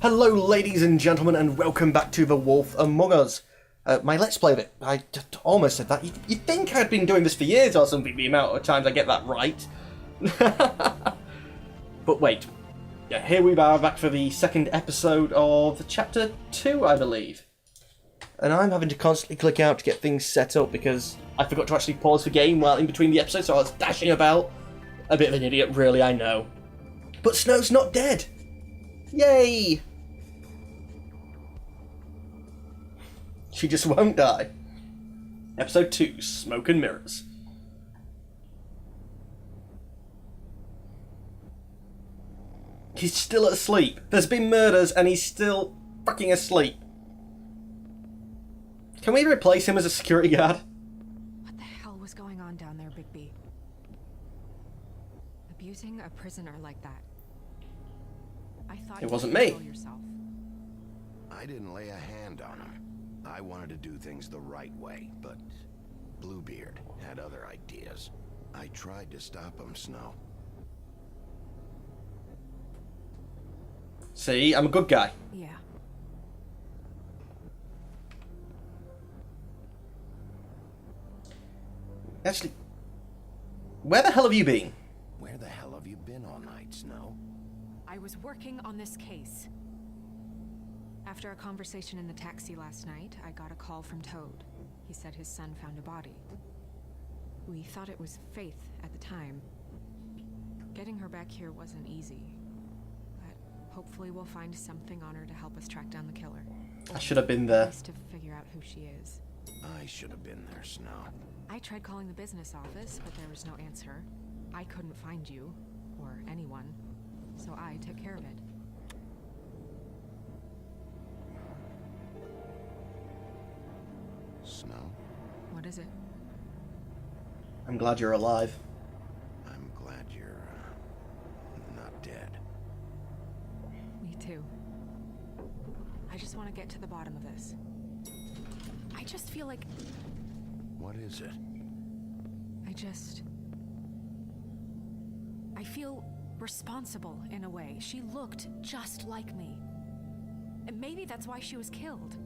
Hello, ladies and gentlemen, and welcome back to The Wolf Among Us. My Let's Play of it. I almost said that. You'd think I'd been doing this for years or something, the amount of times I get that right. But wait. Yeah, here we are back for the second episode of Chapter 2, I believe. And I'm having to constantly click out to get things set up because I forgot to actually pause the game while in between the episodes, so I was dashing about. A bit of an idiot, really, I know. But Snow's not dead! Yay! She just won't die. Episode 2, Smoke and Mirrors. He's still asleep. There's been murders and he's still fucking asleep. Can we replace him as a security guard? What the hell was going on down there, Bigby? Abusing a prisoner like that. I thought It wasn't me. Yourself. I didn't lay a hand on him. I wanted to do things the right way, but Bluebeard had other ideas. I tried to stop him, Snow. See, I'm a good guy. Yeah. Actually, where the hell have you been? Where the hell have you been all night, Snow? I was working on this case. After a conversation in the taxi last night, I got a call from Toad. He said his son found a body. We thought it was Faith at the time. Getting her back here wasn't easy. But hopefully we'll find something on her to help us track down the killer. I should have been At there. least to figure out who she is. I should have been there, Snow. I tried calling the business office, but there was no answer. I couldn't find you, or anyone, so I took care of it. Snow, What is it? I'm glad you're alive. I'm glad you're, not dead. Me too. I just want to get to the bottom of this. I just feel like What is it? I feel responsible in a way. She looked just like me. And maybe that's why she was killed.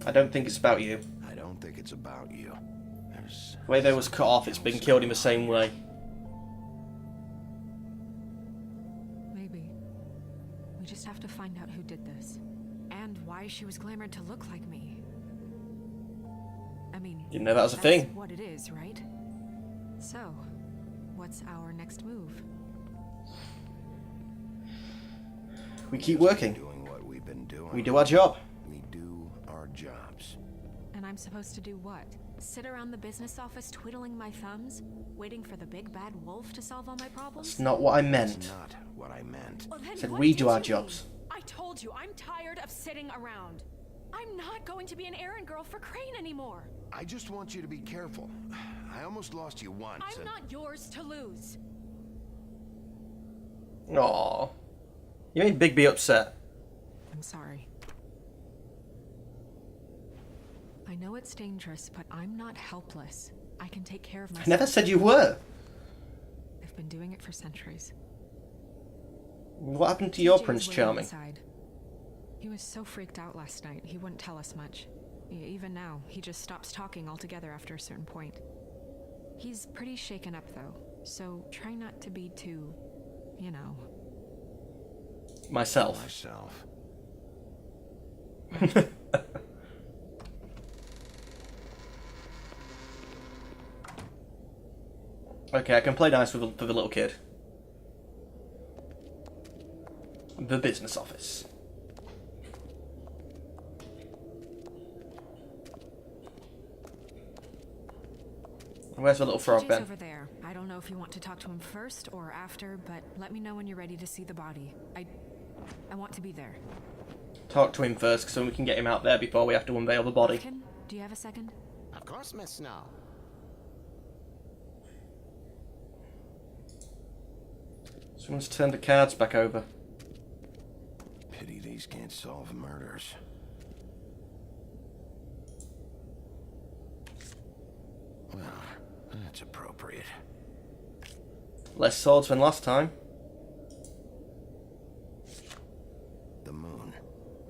I don't think it's about you. I don't think it's about you. There's The way they was cut off, it's been killed in the same way. Maybe. We just have to find out who did this. And why she was glamored to look like me. I mean, Didn't know that was a that's thing. what it is, right? So, what's our next move? We keep working. doing what we've been doing. We do our job. We do our jobs. And I'm supposed to do what? Sit around the business office twiddling my thumbs, waiting for the big bad wolf to solve all my problems? It's not what I That's meant. not what I meant. Well, then Said what we did do our you jobs. mean? I told you, I'm tired of sitting around. I'm not going to be an errand girl for Crane anymore. I just want you to be careful. I almost lost you once. I'm not yours to lose. Aww. You made Bigby upset. I'm sorry. I know it's dangerous, but I'm not helpless. I can take care of I myself. never said you were. I've been doing it for centuries. What happened to your TJ Prince was waiting Charming? outside. He was so freaked out last night, he wouldn't tell us much. Even now, he just stops talking altogether after a certain point. He's pretty shaken up, though, so try not to be too, you know. Myself. Myself. Okay, I can play nice for the little kid. The business office. Where's the little frog, TJ's Ben? over there. I don't know if you want to talk to him first or after, but let me know when you're ready to see the body. I want to be there. Talk to him first, so we can get him out there before we have to unveil the body. Kim, do you have a second? Of course, Miss Snow. Someone's turned the cards back over. Pity these can't solve murders. Well, that's appropriate. Less swords than last time. the moon.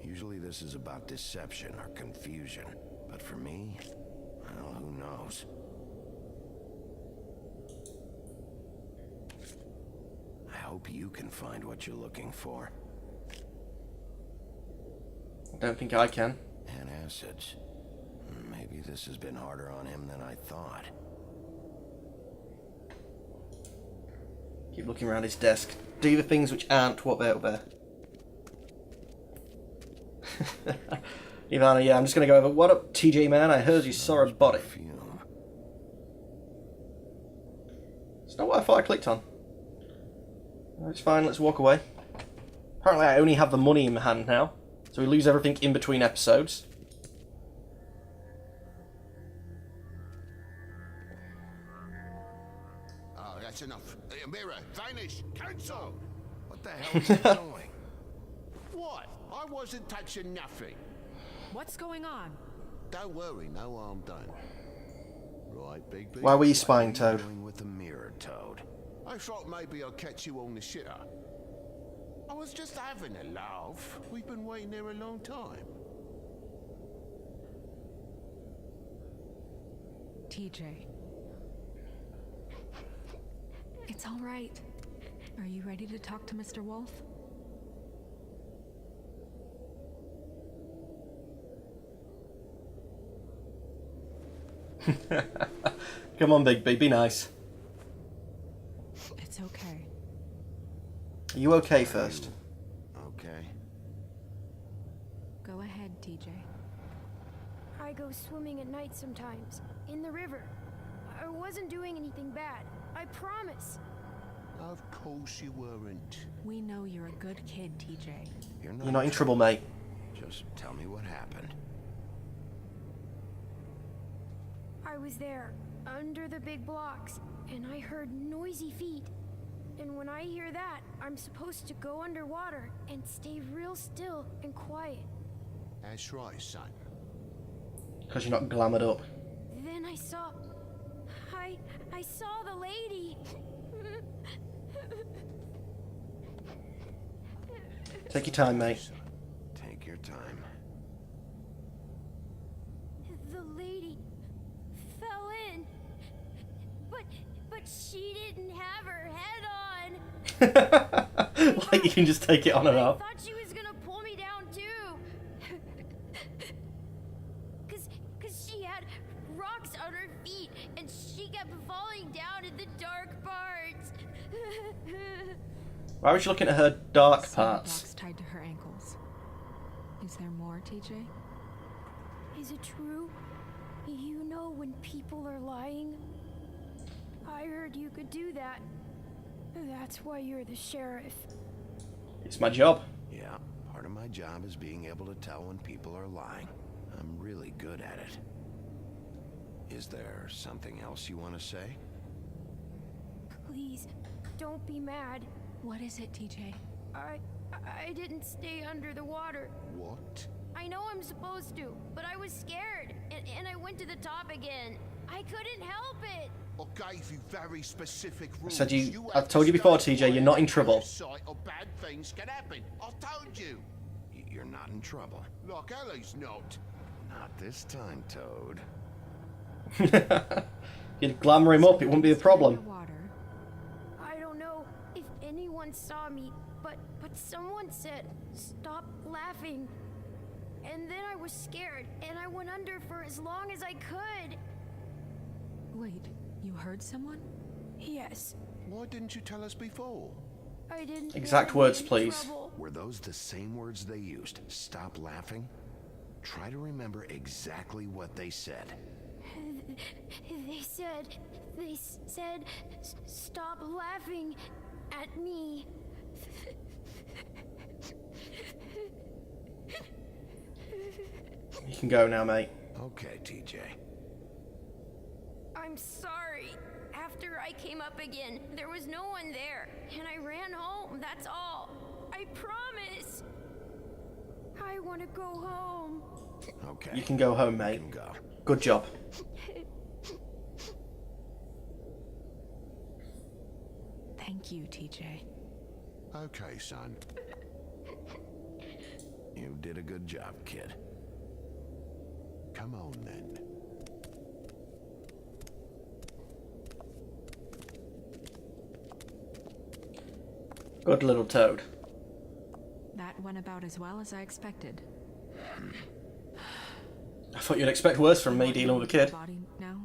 Usually this is about deception or confusion. But for me, well, who knows? I hope you can find what you're looking for. I don't think I can. Antacids. Maybe this has been harder on him than I thought. Keep looking around his desk. Do the things which aren't what they're there. Ivana, yeah, I'm just going to go over. What up, TJ man? I heard you saw a body. It's not what I thought I clicked on. It's fine, let's walk away. Apparently I only have the money in my hand now, so we lose everything in between episodes. Oh, that's enough. Mira, vanish, cancel! What the hell is he doing? What? I wasn't touching nothing. What's going on? Don't worry, no harm done. Right, Bigby? Why were you spying, Toad? What are you doing with the mirror, Toad? I thought maybe I'd catch you on the shitter. I was just having a laugh. We've been waiting there a long time. TJ. It's all right. Are you ready to talk to Mr. Wolf? Come on, Bigby, be nice. It's okay. Are you okay first? Okay. Go ahead, TJ. I go swimming at night sometimes, in the river. I wasn't doing anything bad, I promise. Of course you weren't. We know you're a good kid, TJ. You're not in trouble, mate. Just tell me what happened. I was there, under the big blocks, and I heard noisy feet. And when I hear that, I'm supposed to go underwater and stay real still and quiet. That's right, son. Because you're not glamoured up. Then I saw the lady. Take your time, mate. Son, take your time. The lady fell in. But she didn't have her head on. Like you can just take it on and I off. thought she was gonna pull me down too. Cause she had rocks on her feet and she kept falling down in the dark parts. Why was you looking at her dark Some parts? blocks tied to her ankles. Is there more, TJ? Is it true? You know when people are lying? I heard you could do that. That's why you're the sheriff. It's my job. Yeah, part of my job is being able to tell when people are lying. I'm really good at it. Is there something else you want to say? Please, don't be mad. What is it, TJ? I didn't stay under the water. What? I know I'm supposed to, but I was scared, and I went to the top again. I couldn't help it. I gave you very specific rules. Said I've told you before, TJ, you're not in trouble. Or bad things can happen. I've told you. You're not in trouble. Like Ellie's not. Not this time, Toad. You'd glamour him up, it wouldn't be a problem. Water. I don't know if anyone saw me, but someone said, "Stop laughing." And then I was scared, and I went under for as long as I could. Wait, you heard someone? Yes, Why didn't you tell us before? I didn't. Exact want words, any please. trouble. Were those the same words they used? Stop laughing? Try to remember exactly what they said. They said, "Stop laughing at me." You can go now, mate. Okay, TJ. I'm sorry. After I came up again, there was no one there, and I ran home, that's all. I promise. I want to go home. Okay. You can go home, You mate. can go. Good job. Thank you, TJ. Okay, son. You did a good job, kid. Come on, then. Good little toad. That went about as well as I expected. I thought you'd expect worse from me dealing with a kid. Body now?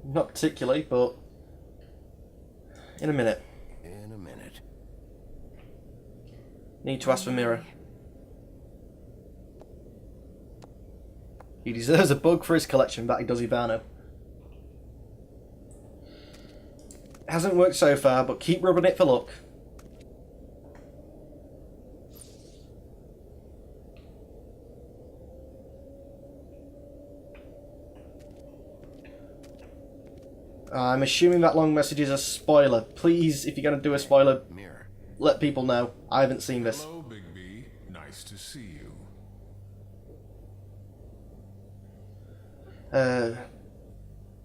Not particularly, but in a minute. In a minute. Need to ask for Mira. He deserves a bug for his collection, back does Ivano. Hasn't worked so far, but keep rubbing it for luck. I'm assuming that long message is a spoiler. Please, if you're going to do a spoiler, Mirror. let people know. I haven't seen this. Hello, Bigby. Nice to see you.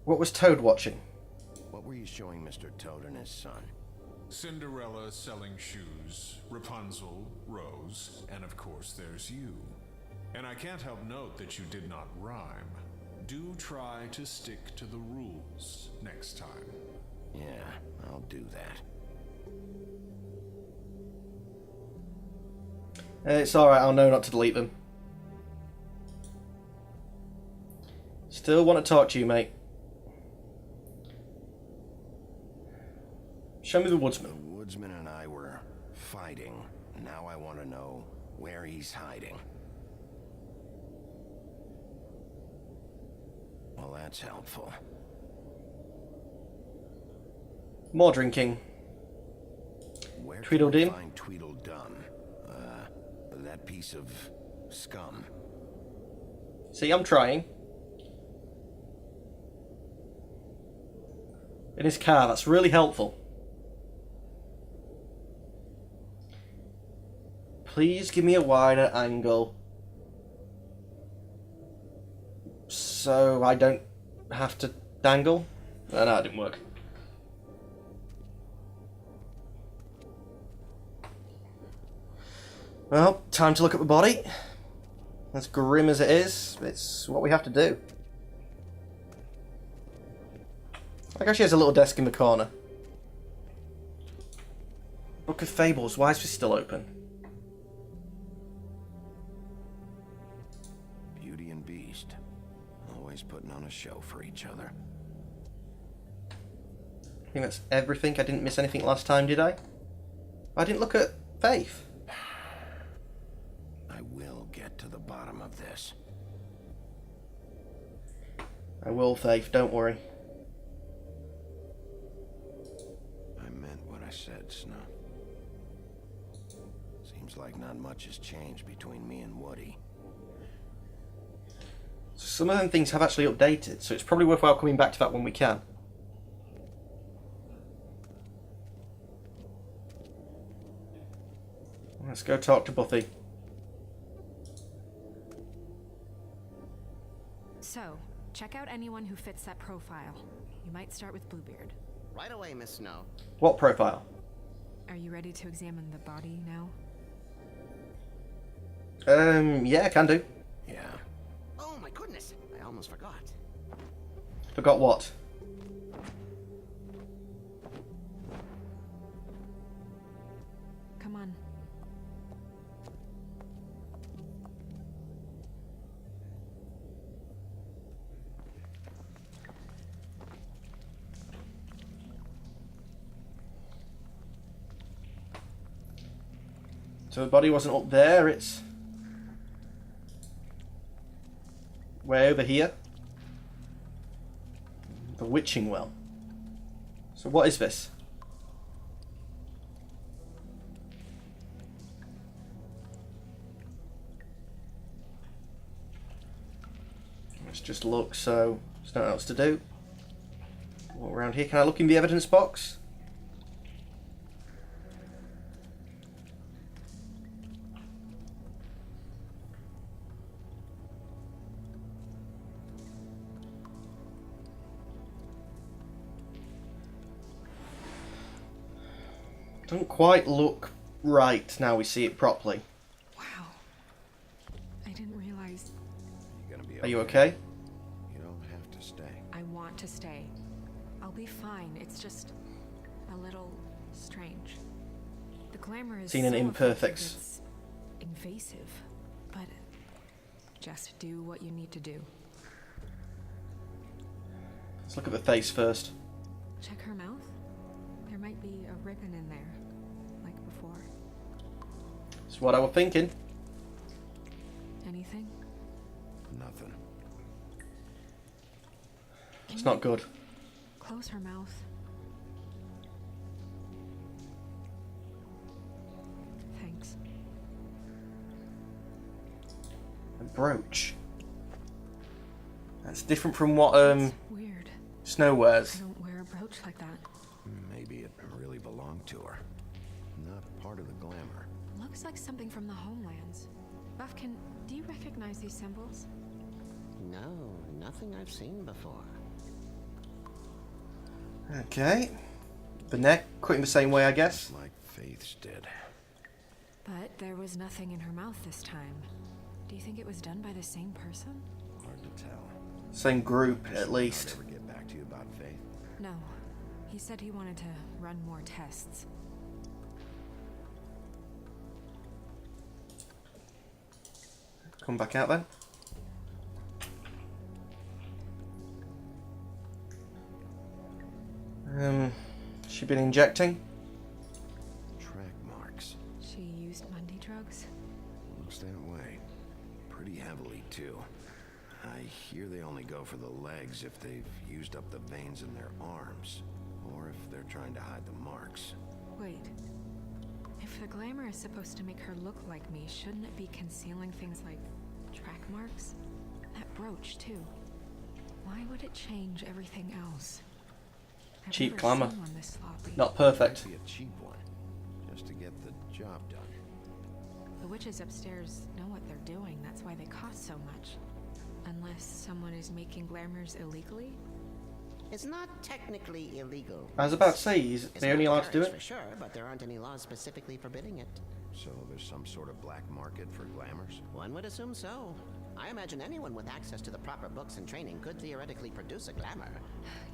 What was Toad watching? What were you showing Mr. Toad and his son? Cinderella selling shoes, Rapunzel, Rose, and of course there's you. And I can't help note that you did not rhyme. Do try to stick to the rules next time. Yeah, I'll do that. It's alright, I'll know not to delete them. Still want to talk to you, mate. Show me the The woodsman. woodsman and I were fighting. Now I want to know where he's hiding. Well, that's helpful. More drinking. Where can Tweedledee? we find Tweedledum? That piece of scum. See, I'm trying. In his car, that's really helpful. Please give me a wider angle. So I don't have to dangle? No, that didn't work. Well, time to look at the body. As grim as it is, it's what we have to do. I guess she has a little desk in the corner. Book of Fables, why is this still open? Beauty and Beast. Always putting on a show for each other. I think that's everything. I didn't miss anything last time, did I? I didn't look at Faith. I will get to the bottom of this. I will, Faith, don't worry. I meant what I said, Snow. Seems like not much has changed between me and Woody. Some of them things have actually updated, so it's probably worthwhile coming back to that when we can. Let's go talk to Buffy. So, check out anyone who fits that profile. You might start with Bluebeard. Right away, Miss Snow. What profile? Are you ready to examine the body now? Yeah, I can do. Yeah. Oh my goodness, I almost forgot. Forgot what? Come on. So the body wasn't up there, it's way over here. The Witching Well. So what is this? Let's just look, so there's nothing else to do. Walk around here. Can I look in the evidence box? Doesn't quite look right now we see it properly. Wow, be Are you okay? You don't have to stay. I want to stay. I'll be fine. It's just a little strange. The glamour is Seen an so imperfects. effective, it's invasive, but just do what you need to do. Let's look at the face first. Check her mouth. There might be a ribbon in there, like before. That's what I was thinking. Anything? Nothing. Can It's you not good. close her mouth? Thanks. A brooch. That's different from what Weird. Snow I wears. don't wear a brooch like that. Maybe it really belonged to her. Not part of the glamour. Looks like something from the homelands. Buffkin, do you recognize these symbols? No, nothing I've seen before. Okay. The neck, cut in the same way, I guess. Like Faith's did. But there was nothing in her mouth this time. Do you think it was done by the same person? Hard to tell. Same group, at I'll least. never get back to you about Faith. No. He said he wanted to run more tests. Come back out then. She been injecting? Track marks. She used Mundy drugs? Looks that way. Pretty heavily, too. I hear they only go for the legs if they've used up the veins in their arms. Or if they're trying to hide the marks. Wait. If the glamour is supposed to make her look like me, shouldn't it be concealing things like track marks? That brooch, too. Why would it change everything else? I've Cheap never glamour. seen one this sloppy. Not perfect. Be a cheap one. Just to get the job done. The witches upstairs know what they're doing. That's why they cost so much. Unless someone is making glamours illegally? It's not technically illegal. I was about to say, is It's they only not allowed to do encouraged it? for sure, but there aren't any laws specifically forbidding it. So there's some sort of black market for glamours? One would assume so. I imagine anyone with access to the proper books and training could theoretically produce a glamour.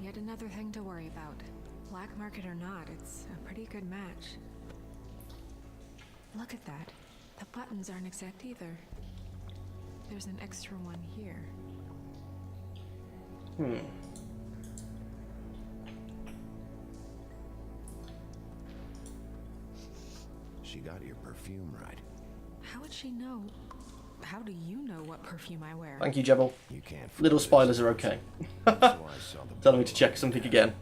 Yet another thing to worry about. Black market or not, it's a pretty good match. Look at that. The buttons aren't exact either. There's an extra one here. She got your perfume right. How would she know? How do you know what perfume I wear? Thank you, Jebel. You can't fool Little this. spoilers are okay. So I saw the Telling me to check something again.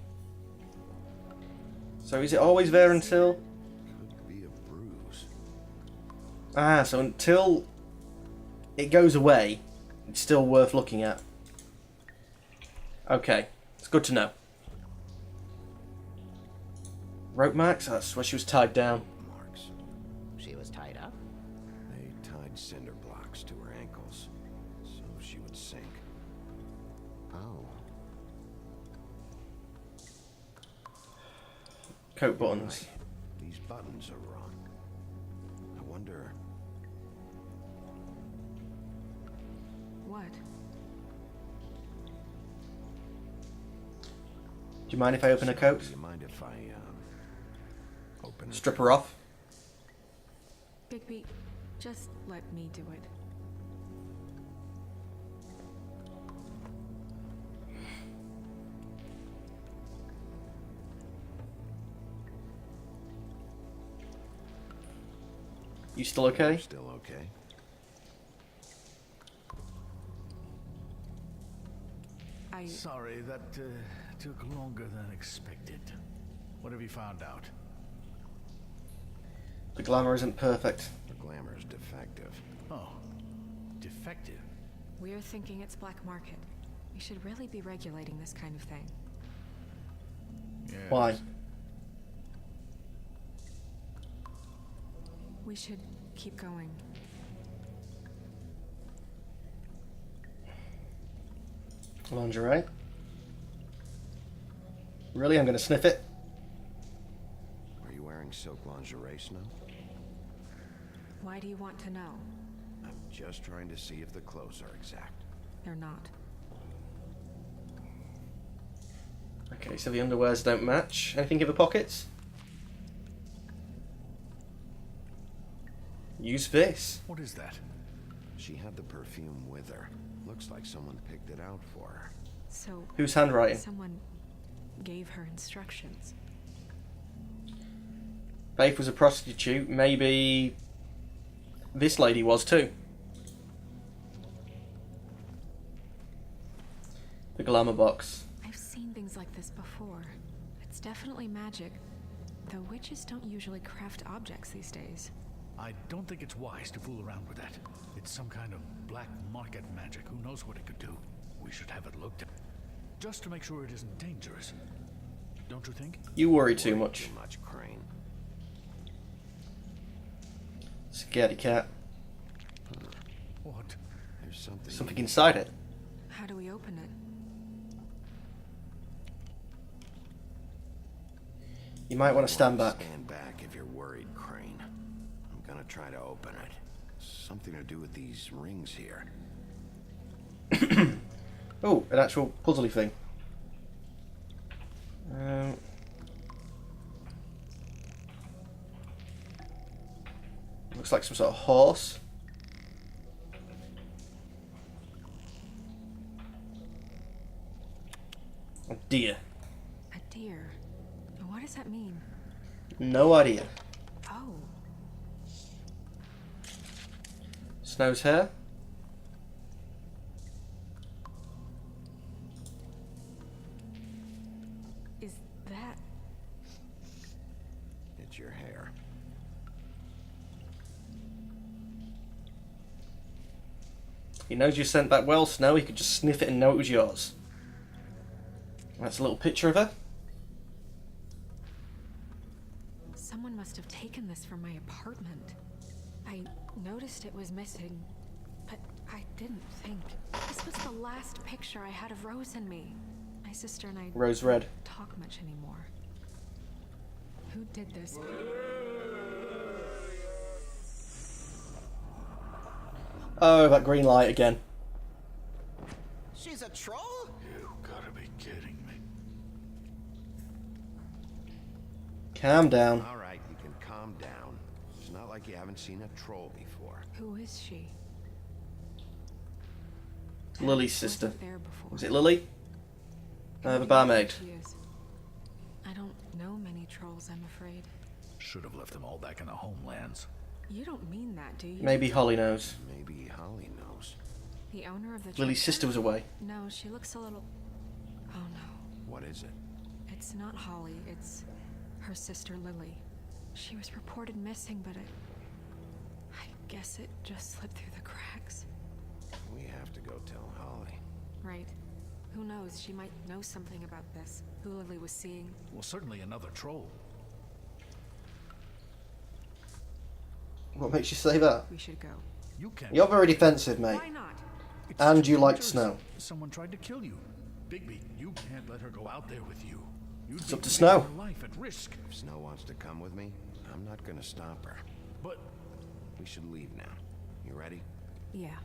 So is it always there until... Could be a bruise. Ah, so until it goes away, it's still worth looking at. Okay, it's good to know. Rope marks? That's where she was tied down. Marks. She was tied up. They tied cinder blocks to her ankles, so she would sink. Oh. Coat buttons. Right. These buttons are wrong. I wonder... What? Do you mind if I open her coat? Do you mind if I, open Strip her off? Bigby, just let me do it. You still okay? Still okay? Sorry, that took longer than expected. What have you found out? The glamour isn't perfect. The glamour's defective. Oh, defective. We're thinking it's black market. We should really be regulating this kind of thing. Yes. Why? We should keep going. Lingerie? Really? I'm gonna sniff it? Are you wearing silk lingerie, Snow? Why do you want to know? I'm just trying to see if the clothes are exact. they're not. Okay, so the underwears don't match. Anything in the pockets? Use this. What is that? She had the perfume with her. Looks like someone picked it out for her. So Whose handwriting? someone gave her instructions. Faith was a prostitute. Maybe this lady was too. The glamour box. I've seen things like this before. It's definitely magic, though witches don't usually craft objects these days. I don't think it's wise to fool around with that. It's some kind of black market magic. Who knows what it could do? We should have it looked at. Just to make sure it isn't dangerous. Don't you think? You worry too much. Too much, Crane. Scaredy cat. What? There's something. Something inside it. How do we open it? You might want to stand back. Stand back if you're worried, Crane. I'm gonna try to open it. Something to do with these rings here. Oh, an actual puzzly thing. Looks like some sort of horse. A deer. A deer. What does that mean? No idea. Oh, Snow's hair. is that... It's your hair. He knows you sent that well, Snow. He could just sniff it and know it was yours. That's a little picture of her. Someone must have taken this from my apartment. I noticed it was missing, but I didn't think. This was the last picture I had of Rose and me. My sister and I Rose red. don't talk much anymore. Who did this? Oh, that green light again. She's a troll? You gotta be kidding me. Calm down. All right, you can calm down. It's not like you haven't seen a troll before. Who is she? Lily's sister. Wasn't there before. Was it Lily? The Maybe barmaid. she is. I don't know many trolls, I'm afraid. Should have left them all back in the homelands. You don't mean that, do you? Maybe Holly knows. Maybe Holly knows. The owner of the Lily's sister was away. No, she looks a little... Oh no. What is it? It's not Holly, it's her sister Lily. She was reported missing, but I guess it just slipped through the cracks. We have to go tell Holly. Right. Who knows, she might know something about this. Who Lily was seeing. Well, certainly another troll. What makes you say that? We should go. You can't. You're very defensive, mate. Why not? It's And too you like dangerous. Snow. Someone tried to kill you. Bigby, you can't let her go out there with you. You'd It's be up to putting Snow. your life at risk. If Snow wants to come with me, I'm not gonna stop her. But We should leave now. You ready? Yeah.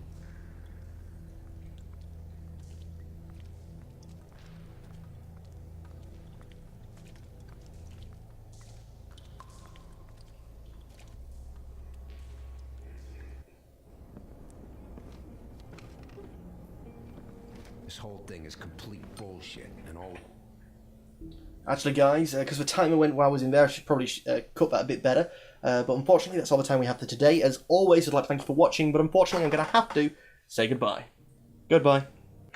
This whole thing is complete bullshit, and all... Actually, guys, because the timer went while I was in there, I should probably cut that a bit better. But unfortunately, that's all the time we have for today. As always, I'd like to thank you for watching, but unfortunately, I'm going to have to say goodbye. Goodbye.